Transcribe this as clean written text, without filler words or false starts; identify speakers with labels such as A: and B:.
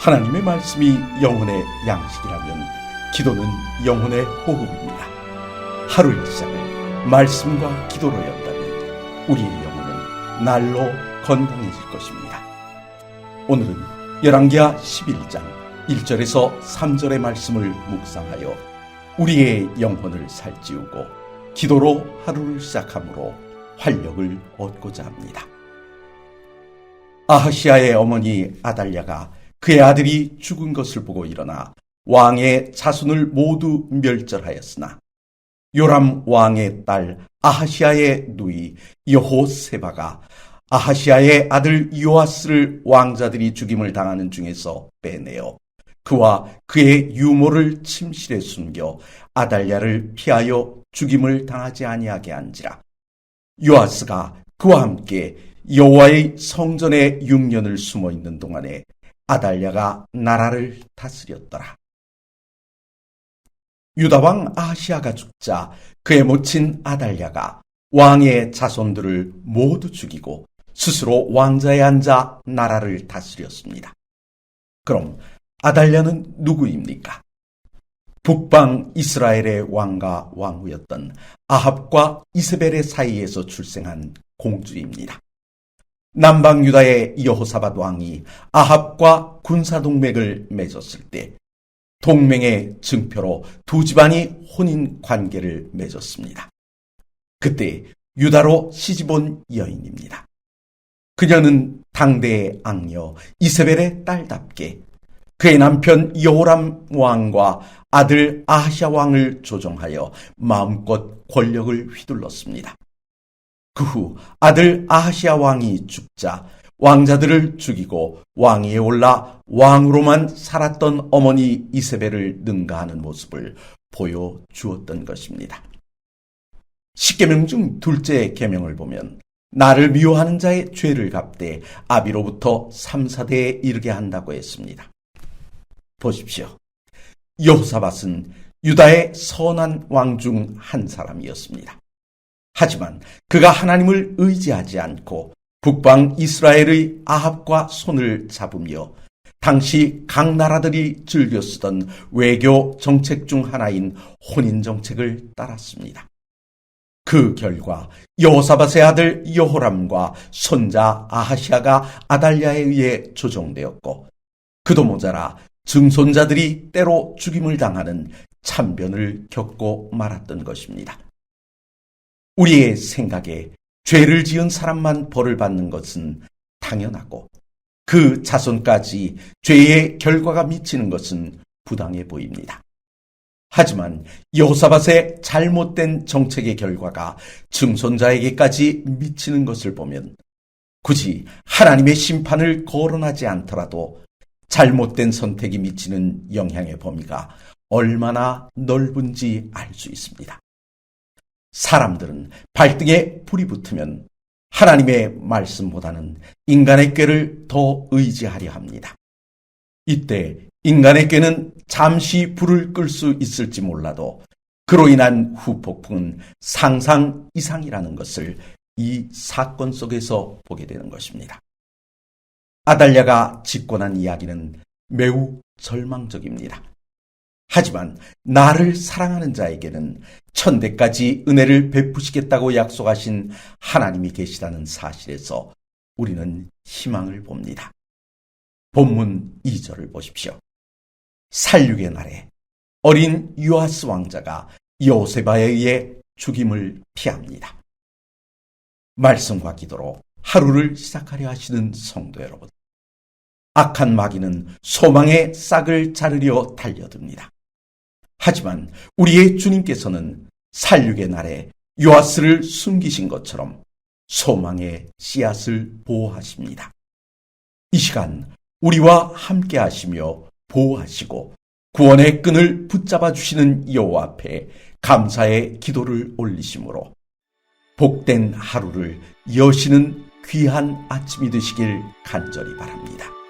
A: 하나님의 말씀이 영혼의 양식이라면 기도는 영혼의 호흡입니다. 하루의 시작을 말씀과 기도로 연다면 우리의 영혼은 날로 건강해질 것입니다. 오늘은 열왕기하 11장 1절에서 3절의 말씀을 묵상하여 우리의 영혼을 살찌우고 기도로 하루를 시작함으로 활력을 얻고자 합니다. 아하시아의 어머니 아달랴가 그의 아들이 죽은 것을 보고 일어나 왕의 자손을 모두 멸절하였으나 요람 왕의 딸 아하시아의 누이 여호세바가 아하시아의 아들 요아스를 왕자들이 죽임을 당하는 중에서 빼내어 그와 그의 유모를 침실에 숨겨 아달랴를 피하여 죽임을 당하지 아니하게 한지라. 요아스가 그와 함께 여호와의 성전에 6년을 숨어 있는 동안에 아달랴가 나라를 다스렸더라. 유다왕 아하시아가 죽자 그의 모친 아달랴가 왕의 자손들을 모두 죽이고 스스로 왕자에 앉아 나라를 다스렸습니다. 그럼 아달랴는 누구입니까? 북방 이스라엘의 왕과 왕후였던 아합과 이세벨의 사이에서 출생한 공주입니다. 남방 유다의 여호사밧 왕이 아합과 군사동맹을 맺었을 때 동맹의 증표로 두 집안이 혼인 관계를 맺었습니다. 그때 유다로 시집온 여인입니다. 그녀는 당대의 악녀 이세벨의 딸답게 그의 남편 여호람 왕과 아들 아하시아 왕을 조종하여 마음껏 권력을 휘둘렀습니다. 그 후 아들 아하시아 왕이 죽자 왕자들을 죽이고 왕위에 올라 왕으로만 살았던 어머니 이세벨을 능가하는 모습을 보여주었던 것입니다. 십계명 중 둘째 계명을 보면 나를 미워하는 자의 죄를 갚되 아비로부터 3, 4대에 이르게 한다고 했습니다. 보십시오. 여호사밧은 유다의 선한 왕 중 한 사람이었습니다. 하지만 그가 하나님을 의지하지 않고 북방 이스라엘의 아합과 손을 잡으며 당시 각 나라들이 즐겨 쓰던 외교 정책 중 하나인 혼인 정책을 따랐습니다. 그 결과 여호사밧의 아들 여호람과 손자 아하시아가 아달랴에 의해 조종되었고 그도 모자라 증손자들이 때로 죽임을 당하는 참변을 겪고 말았던 것입니다. 우리의 생각에 죄를 지은 사람만 벌을 받는 것은 당연하고 그 자손까지 죄의 결과가 미치는 것은 부당해 보입니다. 하지만 여호사밧의 잘못된 정책의 결과가 증손자에게까지 미치는 것을 보면 굳이 하나님의 심판을 거론하지 않더라도 잘못된 선택이 미치는 영향의 범위가 얼마나 넓은지 알 수 있습니다. 사람들은 발등에 불이 붙으면 하나님의 말씀보다는 인간의 꾀를 더 의지하려 합니다. 이때 인간의 꾀는 잠시 불을 끌 수 있을지 몰라도 그로 인한 후폭풍은 상상 이상이라는 것을 이 사건 속에서 보게 되는 것입니다. 아달랴가 짓고난 이야기는 매우 절망적입니다. 하지만 나를 사랑하는 자에게는 천대까지 은혜를 베푸시겠다고 약속하신 하나님이 계시다는 사실에서 우리는 희망을 봅니다. 본문 2절을 보십시오. 살육의 날에 어린 요아스 왕자가 여호세바에 의해 죽임을 피합니다. 말씀과 기도로 하루를 시작하려 하시는 성도 여러분, 악한 마귀는 소망의 싹을 자르려 달려듭니다. 하지만 우리의 주님께서는 살육의 날에 요아스를 숨기신 것처럼 소망의 씨앗을 보호하십니다. 이 시간 우리와 함께 하시며 보호하시고 구원의 끈을 붙잡아 주시는 여호와 앞에 감사의 기도를 올리심으로 복된 하루를 여시는 귀한 아침이 되시길 간절히 바랍니다.